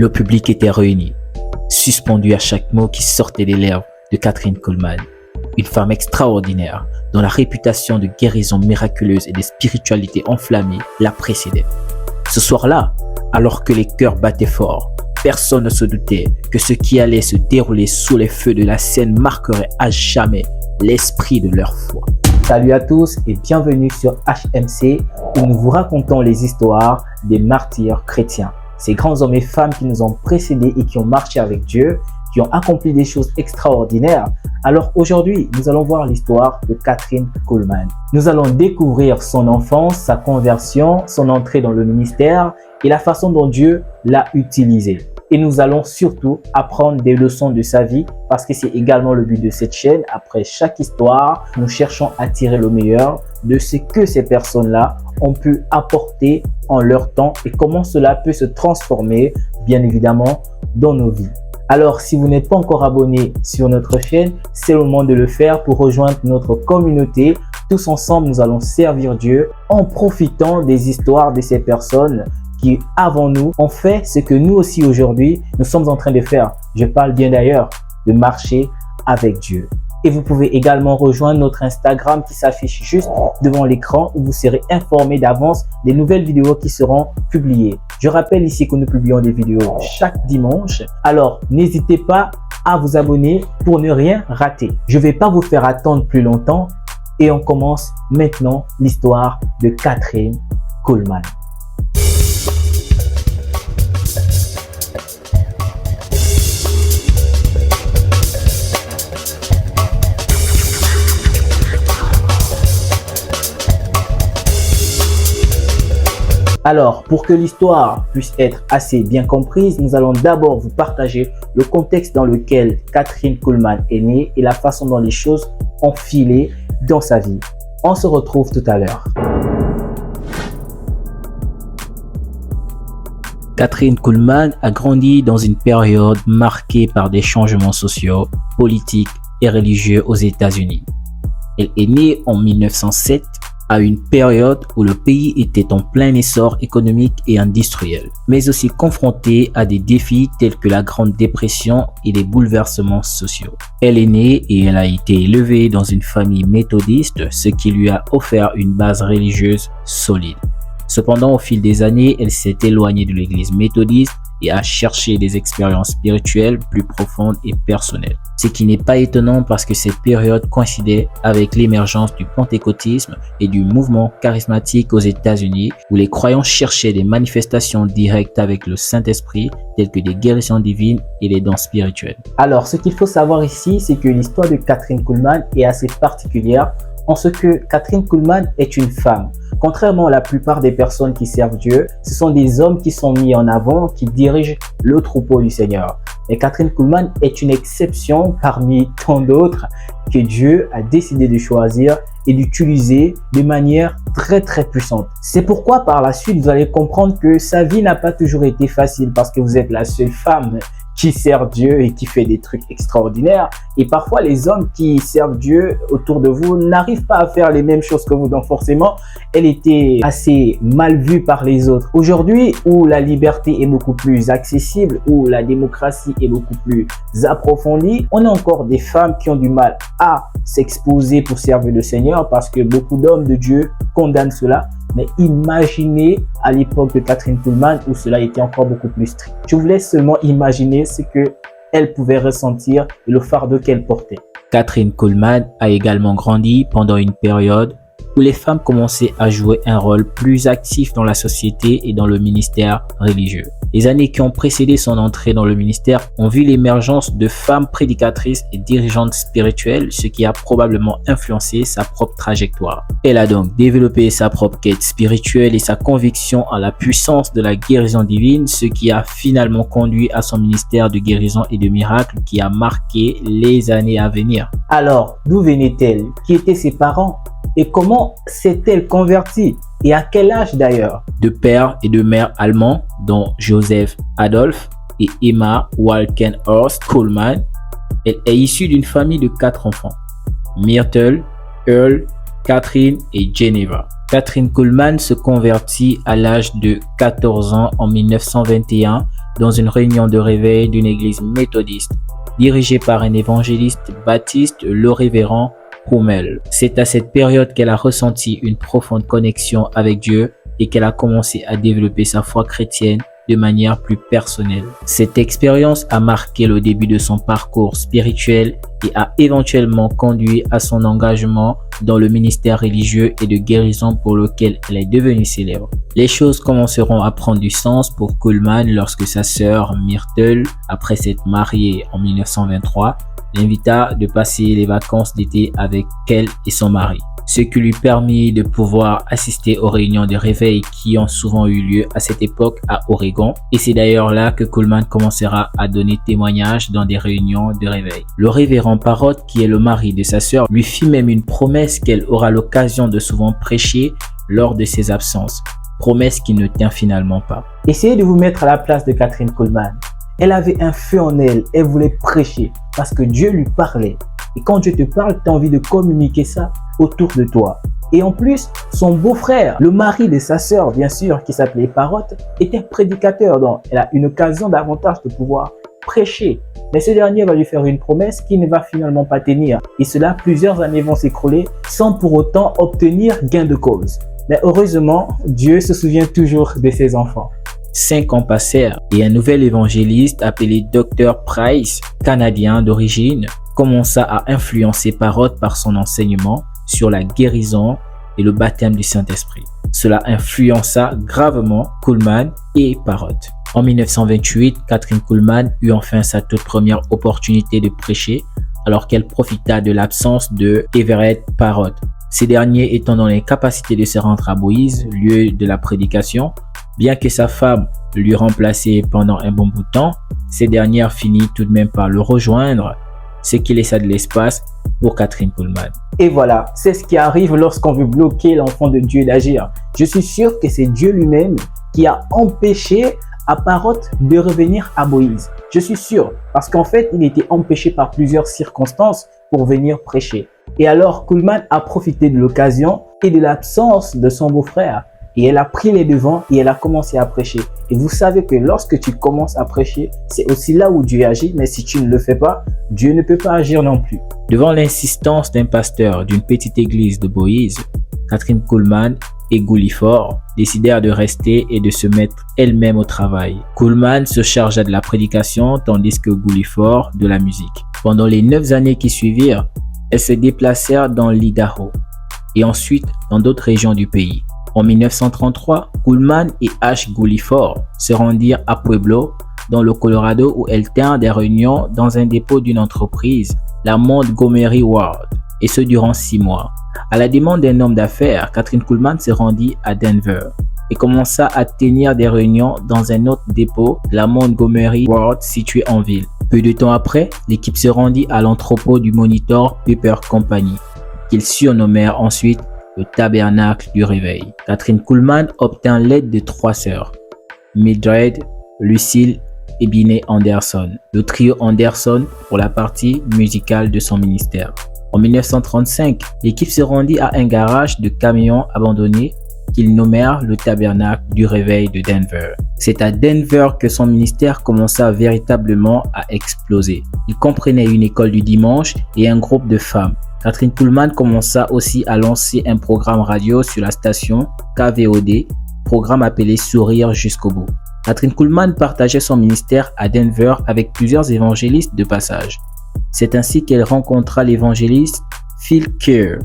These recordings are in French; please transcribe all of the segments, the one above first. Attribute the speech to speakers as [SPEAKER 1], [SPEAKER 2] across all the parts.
[SPEAKER 1] Le public était réuni, suspendu à chaque mot qui sortait des lèvres de Kathryn Kuhlman, une femme extraordinaire dont la réputation de guérison miraculeuse et de spiritualité enflammée la précédait. Ce soir-là, alors que les cœurs battaient fort, personne ne se doutait que ce qui allait se dérouler sous les feux de la scène marquerait à jamais l'esprit de leur foi. Salut à tous et bienvenue sur HMC où nous vous racontons les histoires des martyrs chrétiens. Ces grands hommes et femmes qui nous ont précédés et qui ont marché avec Dieu, qui ont accompli des choses extraordinaires. Alors aujourd'hui, nous allons voir l'histoire de Kathryn Kuhlman. Nous allons découvrir son enfance, sa conversion, son entrée dans le ministère et la façon dont Dieu l'a utilisée. Et nous allons surtout apprendre des leçons de sa vie parce que c'est également le but de cette chaîne. Après chaque histoire, nous cherchons à tirer le meilleur de ce que ces personnes-là ont pu apporter en leur temps et comment cela peut se transformer, bien évidemment, dans nos vies. Alors, si vous n'êtes pas encore abonné sur notre chaîne, c'est le moment de le faire pour rejoindre notre communauté. Tous ensemble, nous allons servir Dieu en profitant des histoires de ces personnes qui, avant nous, ont fait ce que nous aussi aujourd'hui, nous sommes en train de faire. Je parle bien d'ailleurs de marcher avec Dieu. Et vous pouvez également rejoindre notre Instagram qui s'affiche juste devant l'écran où vous serez informé d'avance des nouvelles vidéos qui seront publiées. Je rappelle ici que nous publions des vidéos chaque dimanche. Alors, n'hésitez pas à vous abonner pour ne rien rater. Je ne vais pas vous faire attendre plus longtemps et on commence maintenant l'histoire de Kathryn Kuhlman. Alors, pour que l'histoire puisse être assez bien comprise, nous allons d'abord vous partager le contexte dans lequel Kathryn Kuhlman est née et la façon dont les choses ont filé dans sa vie. On se retrouve tout à l'heure. Kathryn Kuhlman a grandi dans une période marquée par des changements sociaux, politiques et religieux aux États-Unis. Elle est née en 1907 à une période où le pays était en plein essor économique et industriel, mais aussi confronté à des défis tels que la Grande Dépression et les bouleversements sociaux. Elle est née et elle a été élevée dans une famille méthodiste, ce qui lui a offert une base religieuse solide. Cependant, au fil des années, elle s'est éloignée de l'église méthodiste et a cherché des expériences spirituelles plus profondes et personnelles. Ce qui n'est pas étonnant parce que cette période coïncidait avec l'émergence du pentecôtisme et du mouvement charismatique aux États-Unis où les croyants cherchaient des manifestations directes avec le Saint-Esprit telles que des guérisons divines et les dons spirituels. Alors, ce qu'il faut savoir ici, c'est que l'histoire de Kathryn Kuhlman est assez particulière en ce que Kathryn Kuhlman est une femme. Contrairement à la plupart des personnes qui servent Dieu, ce sont des hommes qui sont mis en avant, qui dirigent le troupeau du Seigneur. Et Kathryn Kuhlman est une exception parmi tant d'autres que Dieu a décidé de choisir et d'utiliser de manière très puissante. C'est pourquoi par la suite, vous allez comprendre que sa vie n'a pas toujours été facile parce que vous êtes la seule femme qui sert Dieu et qui fait des trucs extraordinaires. Et parfois, les hommes qui servent Dieu autour de vous n'arrivent pas à faire les mêmes choses que vous. Donc forcément, elle était assez mal vue par les autres. Aujourd'hui, où la liberté est beaucoup plus accessible, où la démocratie est beaucoup plus approfondie, on a encore des femmes qui ont du mal à s'exposer pour servir le Seigneur parce que beaucoup d'hommes de Dieu condamnent cela. Mais imaginez à l'époque de Kathryn Kuhlman où cela était encore beaucoup plus strict. Je vous laisse seulement imaginer ce qu'elle pouvait ressentir et le fardeau qu'elle portait. Kathryn Kuhlman a également grandi pendant une période où les femmes commençaient à jouer un rôle plus actif dans la société et dans le ministère religieux. Les années qui ont précédé son entrée dans le ministère ont vu l'émergence de femmes prédicatrices et dirigeantes spirituelles, ce qui a probablement influencé sa propre trajectoire. Elle a donc développé sa propre quête spirituelle et sa conviction en la puissance de la guérison divine, ce qui a finalement conduit à son ministère de guérison et de miracles qui a marqué les années à venir. Alors, d'où venait-elle? Qui étaient ses parents? Et comment s'est-elle convertie? Et à quel âge d'ailleurs? De père et de mère allemands, dont Joseph Adolf et Emma Walkenhorst Kuhlman, elle est issue d'une famille de 4 enfants. Myrtle, Earl, Catherine et Geneva. Kathryn Kuhlman se convertit à l'âge de 14 ans en 1921 dans une réunion de réveil d'une église méthodiste dirigée par un évangéliste baptiste, le révérend Hummel. C'est à cette période qu'elle a ressenti une profonde connexion avec Dieu et qu'elle a commencé à développer sa foi chrétienne de manière plus personnelle. Cette expérience a marqué le début de son parcours spirituel et a éventuellement conduit à son engagement dans le ministère religieux et de guérison pour lequel elle est devenue célèbre. Les choses commenceront à prendre du sens pour Kuhlman lorsque sa sœur Myrtle, après s'être mariée en 1923, l'invita de passer les vacances d'été avec elle et son mari, ce qui lui permit de pouvoir assister aux réunions de réveil qui ont souvent eu lieu à cette époque à Oregon. Et c'est d'ailleurs là que Kuhlman commencera à donner témoignage dans des réunions de réveil. Le révérend Parrott, qui est le mari de sa sœur, lui fit même une promesse qu'elle aura l'occasion de souvent prêcher lors de ses absences. Promesse qui ne tient finalement pas.
[SPEAKER 2] Essayez de vous mettre à la place de Kathryn Kuhlman. Elle avait un feu en elle, elle voulait prêcher parce que Dieu lui parlait. Et quand Dieu te parle, tu as envie de communiquer ça autour de toi. Et en plus, son beau-frère, le mari de sa sœur, bien sûr, qui s'appelait Parrott, était prédicateur. Donc, elle a une occasion davantage de pouvoir prêcher. Mais ce dernier va lui faire une promesse qui ne va finalement pas tenir. Et cela, plusieurs années vont s'écrouler sans pour autant obtenir gain de cause. Mais heureusement, Dieu se souvient toujours de ses enfants.
[SPEAKER 1] 5 ans passèrent et un nouvel évangéliste appelé Dr. Price, canadien d'origine, commença à influencer Parrott par son enseignement sur la guérison et le baptême du Saint-Esprit. Cela influença gravement Kuhlman et Parrott. En 1928, Kathryn Kuhlman eut enfin sa toute première opportunité de prêcher alors qu'elle profita de l'absence de Everett Parrott. Ces derniers étant dans l'incapacité de se rendre à Boise, lieu de la prédication, bien que sa femme lui remplaçait pendant un bon bout de temps, cette dernière finit tout de même par le rejoindre, ce qui laissa de l'espace pour Kathryn Kuhlman.
[SPEAKER 2] Et voilà, c'est ce qui arrive lorsqu'on veut bloquer l'enfant de Dieu d'agir. Je suis sûr que c'est Dieu lui-même qui a empêché à Parrott de revenir à Boise. Je suis sûr, parce qu'en fait, il était empêché par plusieurs circonstances pour venir prêcher. Et alors, Kuhlman a profité de l'occasion et de l'absence de son beau-frère. Et elle a pris les devants et elle a commencé à prêcher. Et vous savez que lorsque tu commences à prêcher, c'est aussi là où Dieu agit. Mais si tu ne le fais pas, Dieu ne peut pas agir non plus.
[SPEAKER 1] Devant l'insistance d'un pasteur d'une petite église de Boise, Kathryn Kuhlman et Gully Faure décidèrent de rester et de se mettre elles-mêmes au travail. Kuhlman se chargea de la prédication tandis que Gully Faure de la musique. Pendant les 9 années qui suivirent, elles se déplacèrent dans l'Idaho et ensuite dans d'autres régions du pays. En 1933, Kuhlman et H. Gully Faure se rendirent à Pueblo, dans le Colorado, où elles tinrent des réunions dans un dépôt d'une entreprise, la Montgomery Ward, et ce durant 6 mois. À la demande d'un homme d'affaires, Kathryn Kuhlman se rendit à Denver et commença à tenir des réunions dans un autre dépôt, la Montgomery Ward, situé en ville. Peu de temps après, l'équipe se rendit à l'entrepôt du Monitor Paper Company, qu'ils surnommèrent ensuite le tabernacle du réveil. Kathryn Kuhlman obtint l'aide de 3 sœurs, Mildred, Lucille et Binney Anderson, le trio Anderson pour la partie musicale de son ministère. En 1935, l'équipe se rendit à un garage de camions abandonné qu'ils nommèrent le tabernacle du réveil de Denver. C'est à Denver que son ministère commença véritablement à exploser. Il comprenait une école du dimanche et un groupe de femmes. Kathryn Kuhlman commença aussi à lancer un programme radio sur la station KVOD, programme appelé Sourire jusqu'au bout. Kathryn Kuhlman partageait son ministère à Denver avec plusieurs évangélistes de passage. C'est ainsi qu'elle rencontra l'évangéliste Phil Keir,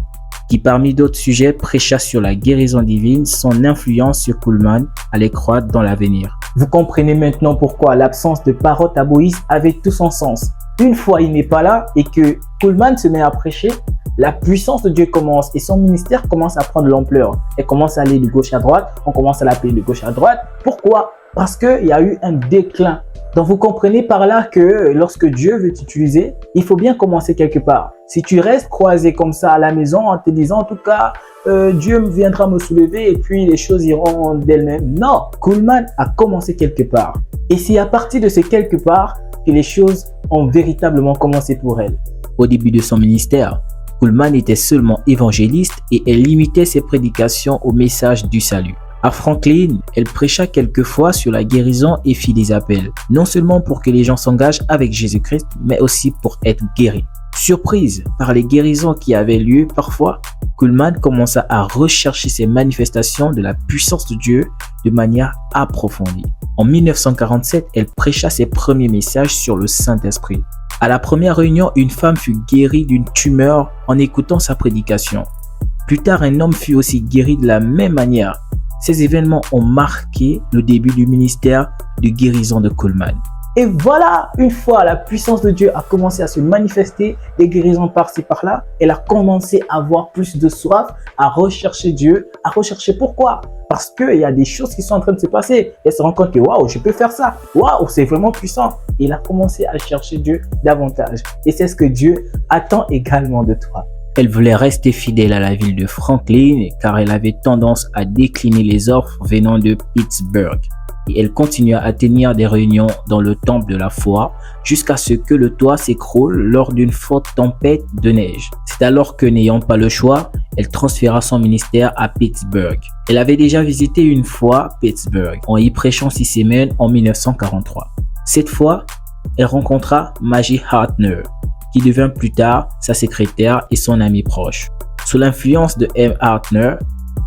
[SPEAKER 1] qui parmi d'autres sujets prêcha sur la guérison divine. Son influence sur Kuhlman allait croître dans l'avenir.
[SPEAKER 2] Vous comprenez maintenant pourquoi l'absence de Parrott à Boise avait tout son sens. Une fois il n'est pas là et que Kuhlman se met à prêcher, la puissance de Dieu commence et son ministère commence à prendre l'ampleur. Elle commence à aller de gauche à droite, on commence à l'appeler de gauche à droite. Pourquoi? Parce qu'il y a eu un déclin. Donc vous comprenez par là que lorsque Dieu veut t'utiliser, il faut bien commencer quelque part. Si tu restes croisé comme ça à la maison en te disant en tout cas Dieu viendra me soulever et puis les choses iront d'elles-mêmes. Non, Kuhlman a commencé quelque part. Et c'est à partir de ce quelque part que les choses ont véritablement commencé pour elle.
[SPEAKER 1] Au début de son ministère, Kuhlman était seulement évangéliste et elle limitait ses prédications au message du salut. À Franklin, elle prêcha quelquefois sur la guérison et fit des appels, non seulement pour que les gens s'engagent avec Jésus-Christ, mais aussi pour être guéris. Surprise par les guérisons qui avaient lieu parfois, Kuhlman commença à rechercher ces manifestations de la puissance de Dieu de manière approfondie. En 1947, elle prêcha ses premiers messages sur le Saint-Esprit. À la première réunion, une femme fut guérie d'une tumeur en écoutant sa prédication. Plus tard, un homme fut aussi guéri de la même manière. Ces événements ont marqué le début du ministère de guérison de Kuhlman.
[SPEAKER 2] Et voilà, une fois la puissance de Dieu a commencé à se manifester, des guérisons par-ci par-là, elle a commencé à avoir plus de soif, à rechercher Dieu, à rechercher pourquoi. Parce qu'il y a des choses qui sont en train de se passer. Elle se rend compte que waouh, je peux faire ça. Waouh, c'est vraiment puissant. Et elle a commencé à chercher Dieu davantage. Et c'est ce que Dieu attend également de toi.
[SPEAKER 1] Elle voulait rester fidèle à la ville de Franklin car elle avait tendance à décliner les offres venant de Pittsburgh. Et elle continua à tenir des réunions dans le temple de la foi jusqu'à ce que le toit s'écroule lors d'une forte tempête de neige. C'est alors que, n'ayant pas le choix, elle transféra son ministère à Pittsburgh. Elle avait déjà visité une fois Pittsburgh en y prêchant 6 semaines en 1943. Cette fois, elle rencontra Maggie Hartner, qui devint plus tard sa secrétaire et son amie proche. Sous l'influence de M. Hartner,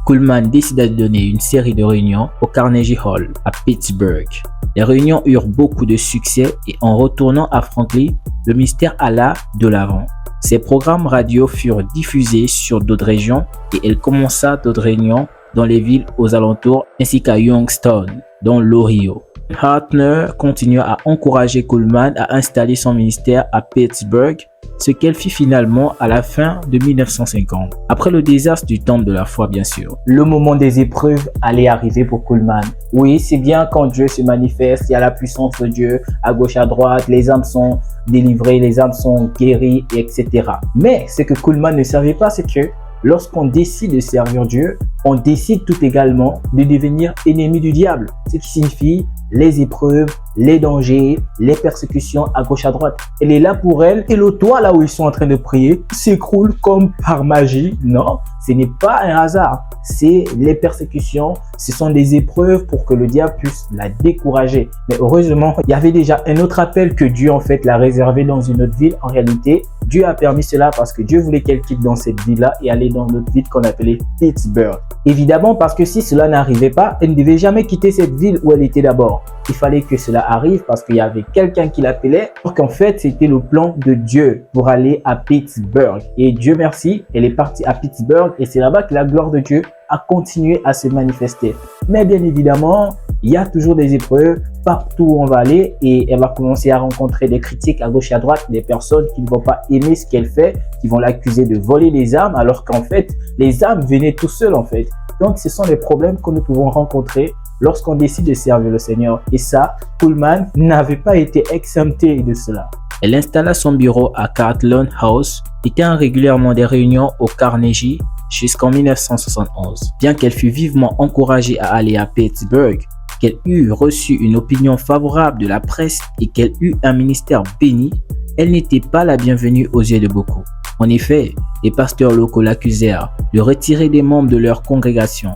[SPEAKER 1] Kuhlman décida de donner une série de réunions au Carnegie Hall à Pittsburgh. Les réunions eurent beaucoup de succès et en retournant à Franklin, le ministère alla de l'avant. Ses programmes radio furent diffusés sur d'autres régions et elle commença d'autres réunions dans les villes aux alentours ainsi qu'à Youngstown, dans l'Ohio. Hartner continua à encourager Kuhlman à installer son ministère à Pittsburgh, ce qu'elle fit finalement à la fin de 1950, après le désastre du temple de la foi bien sûr.
[SPEAKER 2] Le moment des épreuves allait arriver pour Kuhlman. Oui, c'est bien quand Dieu se manifeste, il y a la puissance de Dieu à gauche, à droite, les âmes sont délivrées, les âmes sont guéries, etc. Mais ce que Kuhlman ne savait pas, c'est que lorsqu'on décide de servir Dieu, on décide tout également de devenir ennemi du diable, ce qui signifie les épreuves, les dangers, les persécutions à gauche à droite. Elle est là pour elle et le toit là où ils sont en train de prier s'écroule comme par magie. Non, ce n'est pas un hasard. C'est les persécutions, ce sont des épreuves pour que le diable puisse la décourager. Mais heureusement, il y avait déjà un autre appel que Dieu en fait l'a réservé dans une autre ville. En réalité, Dieu a permis cela parce que Dieu voulait qu'elle quitte dans cette ville-là et aller dans notre ville qu'on appelait Pittsburgh. Évidemment, parce que si cela n'arrivait pas, elle ne devait jamais quitter cette ville où elle était d'abord. Il fallait que cela arrive parce qu'il y avait quelqu'un qui l'appelait. Donc en fait, c'était le plan de Dieu pour aller à Pittsburgh. Et Dieu merci, elle est partie à Pittsburgh et c'est là-bas que la gloire de Dieu a continué à se manifester. Mais bien évidemment, il y a toujours des épreuves partout où on va aller et elle va commencer à rencontrer des critiques à gauche et à droite, des personnes qui ne vont pas aimer ce qu'elle fait, qui vont l'accuser de voler les âmes alors qu'en fait, les âmes venaient tout seuls en fait. Donc, ce sont les problèmes que nous pouvons rencontrer lorsqu'on décide de servir le Seigneur. Et ça, Kuhlman n'avait pas été exempté de cela.
[SPEAKER 1] Elle installa son bureau à Catlin House et tint régulièrement des réunions au Carnegie jusqu'en 1971. Bien qu'elle fût vivement encouragée à aller à Pittsburgh, qu'elle eût reçu une opinion favorable de la presse et qu'elle eût un ministère béni, elle n'était pas la bienvenue aux yeux de beaucoup. En effet, les pasteurs locaux l'accusèrent de retirer des membres de leur congrégation.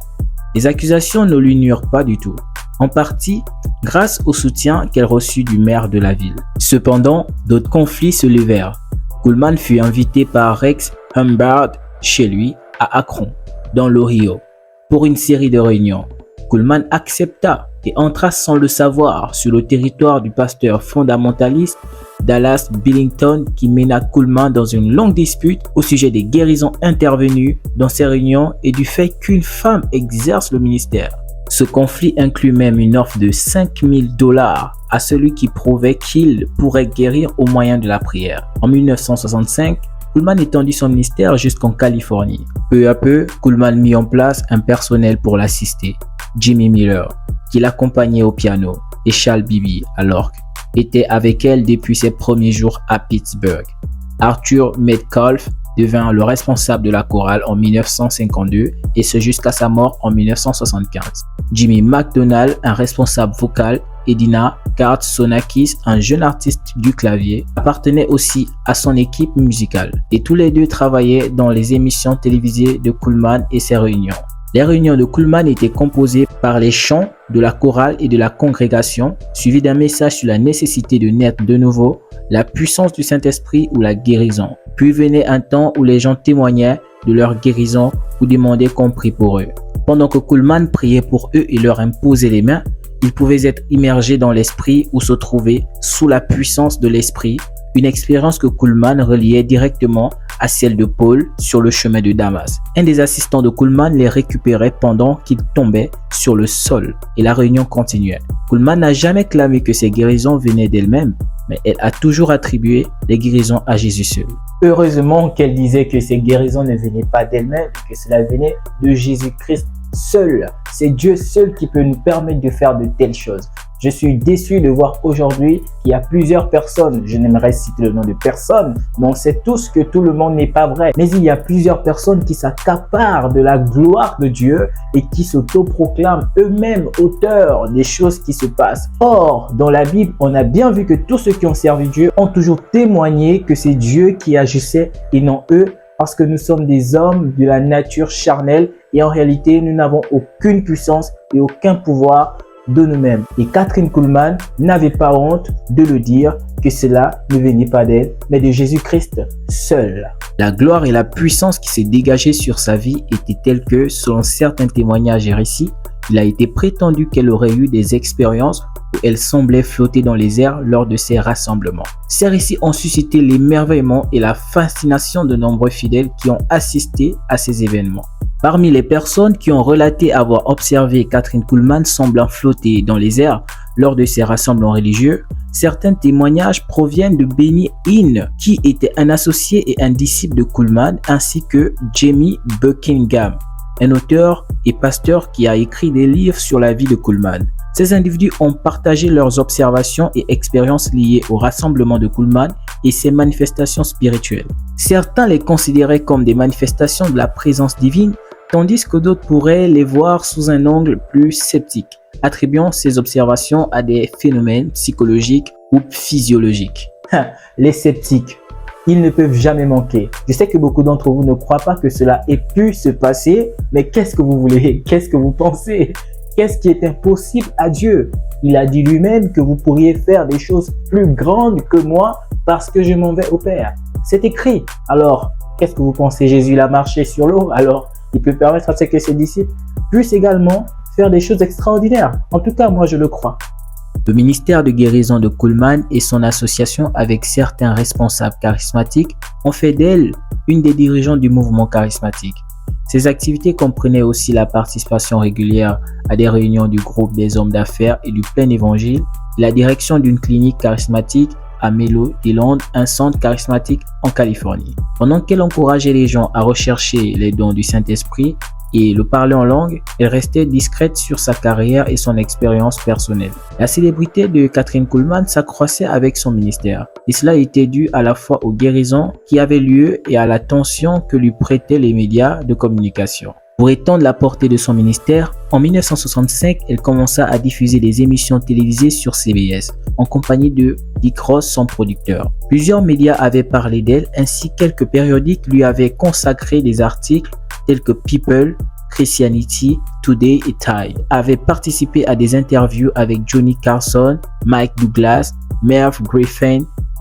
[SPEAKER 1] Les accusations ne lui nuirent pas du tout, en partie grâce au soutien qu'elle reçut du maire de la ville. Cependant, d'autres conflits se levèrent. Kuhlman fut invité par Rex Humbard chez lui à Akron, dans l'Ohio, pour une série de réunions. Kuhlman accepta et entra sans le savoir sur le territoire du pasteur fondamentaliste Dallas Billington qui mena Kuhlman dans une longue dispute au sujet des guérisons intervenues dans ces réunions et du fait qu'une femme exerce le ministère. Ce conflit inclut même une offre de $5 000 à celui qui prouvait qu'il pourrait guérir au moyen de la prière. En 1965, Kuhlman étendit son ministère jusqu'en Californie. Peu à peu, Kuhlman mit en place un personnel pour l'assister. Jimmy Miller, qui l'accompagnait au piano, et Charles Beebe à l'orgue, était avec elle depuis ses premiers jours à Pittsburgh. Arthur Metcalf devint le responsable de la chorale en 1952 et ce jusqu'à sa mort en 1975. Jimmy McDonald, un responsable vocal, Edina Kartsonakis, un jeune artiste du clavier, appartenait aussi à son équipe musicale et tous les deux travaillaient dans les émissions télévisées de Kuhlman et ses réunions. Les réunions de Kuhlman étaient composées par les chants de la chorale et de la congrégation, suivis d'un message sur la nécessité de naître de nouveau, la puissance du Saint-Esprit ou la guérison. Puis venait un temps où les gens témoignaient de leur guérison ou demandaient qu'on prie pour eux. Pendant que Kuhlman priait pour eux et leur imposait les mains, ils pouvaient être immergés dans l'esprit ou se trouver sous la puissance de l'esprit, une expérience que Kuhlman reliait directement à celle de Paul sur le chemin de Damas. Un des assistants de Kuhlman les récupérait pendant qu'ils tombaient sur le sol et la réunion continuait. Kuhlman n'a jamais clamé que ces guérisons venaient d'elle-même, mais elle a toujours attribué les guérisons à Jésus seul.
[SPEAKER 2] Heureusement qu'elle disait que ces guérisons ne venaient pas d'elle-même, que cela venait de Jésus-Christ seul. C'est Dieu seul qui peut nous permettre de faire de telles choses. Je suis déçu de voir aujourd'hui qu'il y a plusieurs personnes, je n'aimerais citer le nom de personne, mais on sait tous que tout le monde n'est pas vrai. Mais il y a plusieurs personnes qui s'accaparent de la gloire de Dieu et qui s'autoproclament eux-mêmes auteurs des choses qui se passent. Or, dans la Bible, on a bien vu que tous ceux qui ont servi Dieu ont toujours témoigné que c'est Dieu qui agissait et non eux, parce que nous sommes des hommes de la nature charnelle et en réalité, nous n'avons aucune puissance et aucun pouvoir de nous-mêmes. Et Kathryn Kuhlman n'avait pas honte de le dire que cela ne venait pas d'elle, mais de Jésus-Christ seul.
[SPEAKER 1] La gloire et la puissance qui s'est dégagée sur sa vie étaient telles que, selon certains témoignages et récits, il a été prétendu qu'elle aurait eu des expériences où elle semblait flotter dans les airs lors de ses rassemblements. Ces récits ont suscité l'émerveillement et la fascination de nombreux fidèles qui ont assisté à ces événements. Parmi les personnes qui ont relaté avoir observé Kathryn Kuhlman semblant flotter dans les airs lors de ces rassemblements religieux, certains témoignages proviennent de Benny Hinn, qui était un associé et un disciple de Kuhlman, ainsi que Jamie Buckingham, un auteur et pasteur qui a écrit des livres sur la vie de Kuhlman. Ces individus ont partagé leurs observations et expériences liées au rassemblement de Kuhlman et ses manifestations spirituelles. Certains les considéraient comme des manifestations de la présence divine, tandis que d'autres pourraient les voir sous un angle plus sceptique, attribuant ces observations à des phénomènes psychologiques ou physiologiques.
[SPEAKER 2] Les sceptiques, ils ne peuvent jamais manquer. Je sais que beaucoup d'entre vous ne croient pas que cela ait pu se passer, mais qu'est-ce que vous voulez? Qu'est-ce que vous pensez? Qu'est-ce qui est impossible à Dieu? Il a dit lui-même que vous pourriez faire des choses plus grandes que moi parce que je m'en vais au Père. C'est écrit. Alors, qu'est-ce que vous pensez? Jésus il a marché sur l'eau, alors il peut permettre à ce que ses disciples puissent également faire des choses extraordinaires. En tout cas, moi je le crois.
[SPEAKER 1] Le ministère de guérison de Kuhlman et son association avec certains responsables charismatiques ont fait d'elle une des dirigeantes du mouvement charismatique. Ces activités comprenaient aussi la participation régulière à des réunions du groupe des hommes d'affaires et du plein évangile, et la direction d'une clinique charismatique à Melo Island, un centre charismatique en Californie. Pendant qu'elle encourageait les gens à rechercher les dons du Saint-Esprit et le parler en langue, elle restait discrète sur sa carrière et son expérience personnelle. La célébrité de Kathryn Kuhlman s'accroissait avec son ministère, et cela était dû à la fois aux guérisons qui avaient lieu et à l'attention que lui prêtaient les médias de communication. Pour étendre la portée de son ministère, en 1965, elle commença à diffuser des émissions télévisées sur CBS, en compagnie de Dick Ross, son producteur. Plusieurs médias avaient parlé d'elle, ainsi quelques périodiques lui avaient consacré des articles tels que People, Christianity, Today et Tide, avaient participé à des interviews avec Johnny Carson, Mike Douglas, Merv Griffin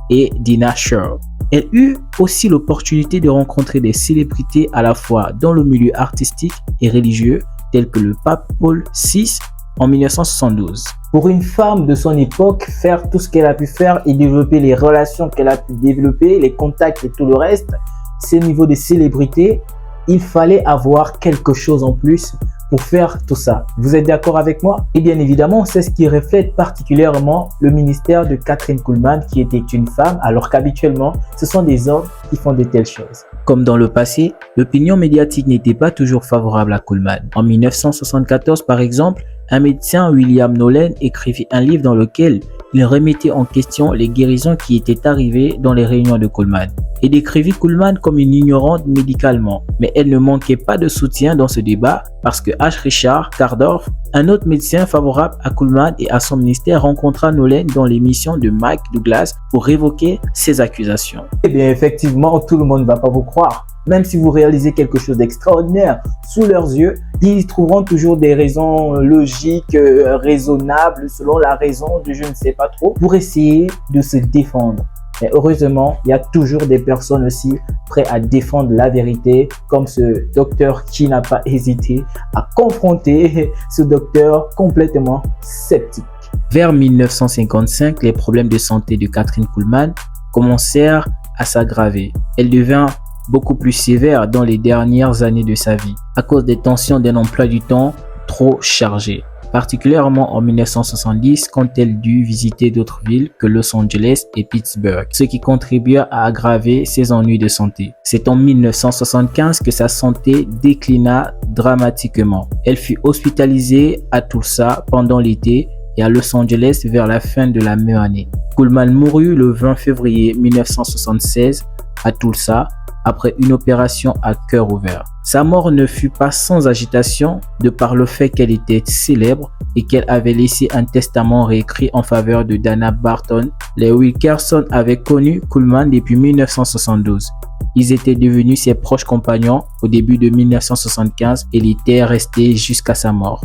[SPEAKER 1] et Dinah Shore. Elle eut aussi l'opportunité de rencontrer des célébrités à la fois dans le milieu artistique et religieux, tels que le pape Paul VI en 1972.
[SPEAKER 2] Pour une femme de son époque, faire tout ce qu'elle a pu faire et développer les relations qu'elle a pu développer, les contacts et tout le reste, c'est au niveau des célébrités, il fallait avoir quelque chose en plus pour faire tout ça. Vous êtes d'accord avec moi? Et bien évidemment, c'est ce qui reflète particulièrement le ministère de Kathryn Kuhlman, qui était une femme, alors qu'habituellement, ce sont des hommes qui font de telles choses.
[SPEAKER 1] Comme dans le passé, l'opinion médiatique n'était pas toujours favorable à Kuhlman. En 1974, par exemple, un médecin, William Nolan, écrivit un livre dans lequel il remettait en question les guérisons qui étaient arrivées dans les réunions de Kuhlman. et décrivit Kuhlman comme une ignorante médicalement. Mais elle ne manquait pas de soutien dans ce débat parce que H. Richard Kardorf, un autre médecin favorable à Kuhlman et à son ministère, rencontra Nolen dans l'émission de Mike Douglas pour révoquer ses accusations.
[SPEAKER 2] Eh bien, effectivement, tout le monde ne va pas vous croire. Même si vous réalisez quelque chose d'extraordinaire sous leurs yeux, ils trouveront toujours des raisons logiques, raisonnables, selon la raison de je ne sais pas trop, pour essayer de se défendre. Mais heureusement, il y a toujours des personnes aussi prêtes à défendre la vérité, comme ce docteur qui n'a pas hésité à confronter ce docteur complètement sceptique.
[SPEAKER 1] Vers 1955, les problèmes de santé de Kathryn Kuhlman commencèrent à s'aggraver. Elle devint beaucoup plus sévère dans les dernières années de sa vie à cause des tensions d'un emploi du temps trop chargé, particulièrement en 1970 quand elle dut visiter d'autres villes que Los Angeles et Pittsburgh, ce qui contribua à aggraver ses ennuis de santé. C'est en 1975 que sa santé déclina dramatiquement. Elle fut hospitalisée à Tulsa pendant l'été et à Los Angeles vers la fin de la même année. Kuhlman mourut le 20 février 1976 à Tulsa après une opération à cœur ouvert. Sa mort ne fut pas sans agitation de par le fait qu'elle était célèbre et qu'elle avait laissé un testament réécrit en faveur de Dana Barton. Les Wilkerson avaient connu Kuhlman depuis 1972. Ils étaient devenus ses proches compagnons au début de 1975 et l'étaient restés jusqu'à sa mort.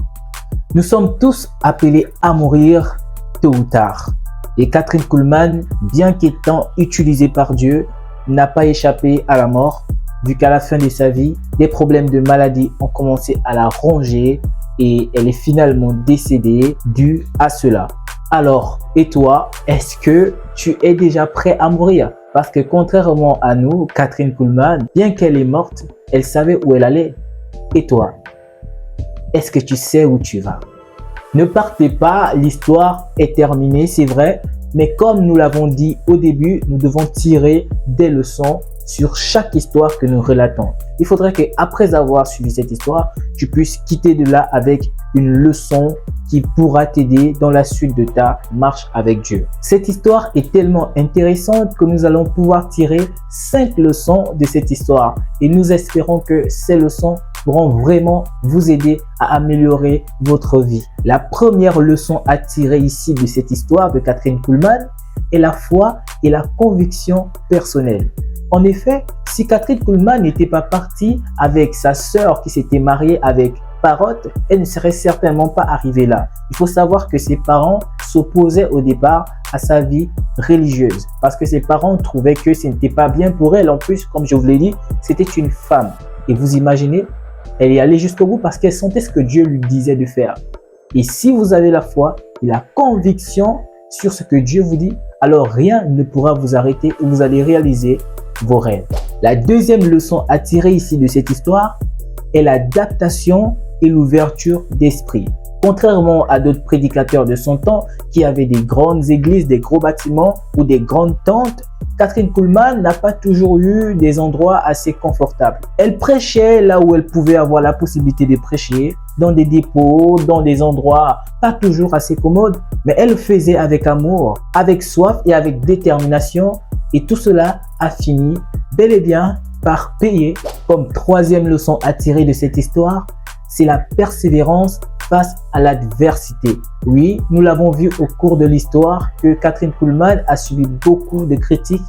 [SPEAKER 2] Nous sommes tous appelés à mourir tôt ou tard. Et Kathryn Kuhlman, bien qu'étant utilisée par Dieu, n'a pas échappé à la mort, vu qu'à la fin de sa vie, des problèmes de maladie ont commencé à la ronger et elle est finalement décédée dû à cela. Alors, et toi, est-ce que tu es déjà prêt à mourir? Parce que contrairement à nous, Kathryn Kuhlman, bien qu'elle est morte, elle savait où elle allait. Et toi, est-ce que tu sais où tu vas? Ne partez pas, l'histoire est terminée, c'est vrai. Mais comme nous l'avons dit au début, nous devons tirer des leçons sur chaque histoire que nous relatons. Il faudrait qu'après avoir suivi cette histoire, tu puisses quitter de là avec une leçon qui pourra t'aider dans la suite de ta marche avec Dieu. Cette histoire est tellement intéressante que nous allons pouvoir tirer 5 leçons de cette histoire. Et nous espérons que ces leçons pourront vraiment vous aider à améliorer votre vie. La première leçon à tirer ici de cette histoire de Kathryn Kuhlman est la foi et la conviction personnelle. En effet, si Kathryn Kuhlman n'était pas partie avec sa sœur qui s'était mariée avec Parrott, elle ne serait certainement pas arrivée là. Il faut savoir que ses parents s'opposaient au départ à sa vie religieuse parce que ses parents trouvaient que ce n'était pas bien pour elle. En plus, comme je vous l'ai dit, c'était une femme. Et vous imaginez, elle est allée jusqu'au bout parce qu'elle sentait ce que Dieu lui disait de faire. Et si vous avez la foi et la conviction sur ce que Dieu vous dit, alors rien ne pourra vous arrêter et vous allez réaliser vos rêves. La deuxième leçon à tirer ici de cette histoire est l'adaptation et l'ouverture d'esprit. Contrairement à d'autres prédicateurs de son temps qui avaient des grandes églises, des gros bâtiments ou des grandes tentes, Kathryn Kuhlman n'a pas toujours eu des endroits assez confortables. Elle prêchait là où elle pouvait avoir la possibilité de prêcher, dans des dépôts, dans des endroits pas toujours assez commodes, mais elle le faisait avec amour, avec soif et avec détermination. Et tout cela a fini bel et bien par payer. Comme troisième leçon à tirer de cette histoire, c'est la persévérance face à l'adversité. Oui, nous l'avons vu au cours de l'histoire que Kathryn Kuhlman a subi beaucoup de critiques,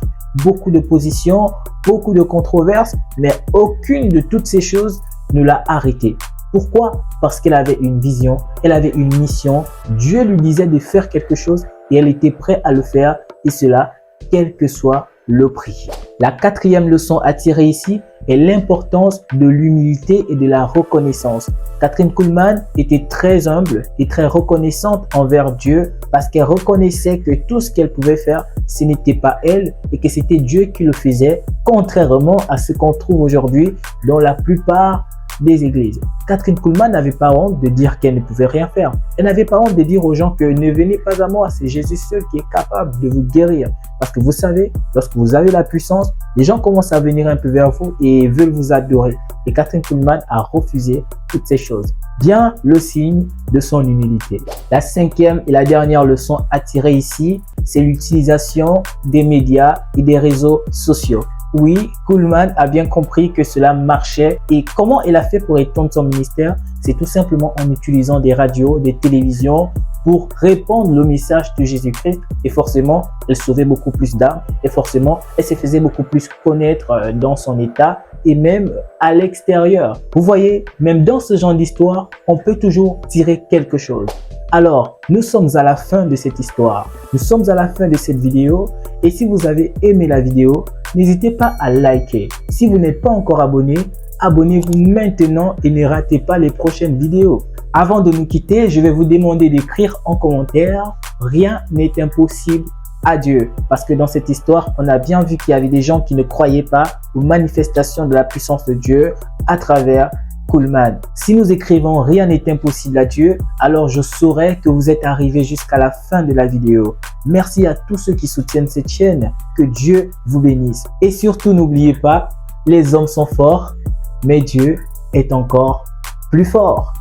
[SPEAKER 2] beaucoup d'oppositions, beaucoup de controverses, mais aucune de toutes ces choses ne l'a arrêtée. Pourquoi? Parce qu'elle avait une vision, elle avait une mission. Dieu lui disait de faire quelque chose et elle était prête à le faire, et cela quel que soit le prix. La quatrième leçon à tirer ici est l'importance de l'humilité et de la reconnaissance. Kathryn Kuhlman était très humble et très reconnaissante envers Dieu parce qu'elle reconnaissait que tout ce qu'elle pouvait faire, ce n'était pas elle et que c'était Dieu qui le faisait, contrairement à ce qu'on trouve aujourd'hui dans la plupart des églises. Kathryn Kuhlman n'avait pas honte de dire qu'elle ne pouvait rien faire. Elle n'avait pas honte de dire aux gens que ne venez pas à moi, c'est Jésus seul qui est capable de vous guérir. Parce que vous savez, lorsque vous avez la puissance, les gens commencent à venir un peu vers vous et veulent vous adorer. Et Kathryn Kuhlman a refusé toutes ces choses. Bien le signe de son humilité. La cinquième et la dernière leçon à tirer ici, c'est l'utilisation des médias et des réseaux sociaux. Oui, Kuhlman a bien compris que cela marchait. Et comment elle a fait pour étendre son ministère? C'est tout simplement en utilisant des radios, des télévisions pour répandre le message de Jésus-Christ. Et forcément, elle sauvait beaucoup plus d'âmes. Et forcément, elle se faisait beaucoup plus connaître dans son état et même à l'extérieur. Vous voyez, même dans ce genre d'histoire, on peut toujours tirer quelque chose. Alors, nous sommes à la fin de cette histoire. Nous sommes à la fin de cette vidéo. Et si vous avez aimé la vidéo, n'hésitez pas à liker. Si vous n'êtes pas encore abonné, abonnez-vous maintenant et ne ratez pas les prochaines vidéos. Avant de nous quitter, je vais vous demander d'écrire en commentaire « Rien n'est impossible à Dieu ». Parce que dans cette histoire, on a bien vu qu'il y avait des gens qui ne croyaient pas aux manifestations de la puissance de Dieu à travers Kuhlman. Si nous écrivons « Rien n'est impossible à Dieu », alors je saurai que vous êtes arrivés jusqu'à la fin de la vidéo. Merci à tous ceux qui soutiennent cette chaîne. Que Dieu vous bénisse. Et surtout, n'oubliez pas, les hommes sont forts, mais Dieu est encore plus fort.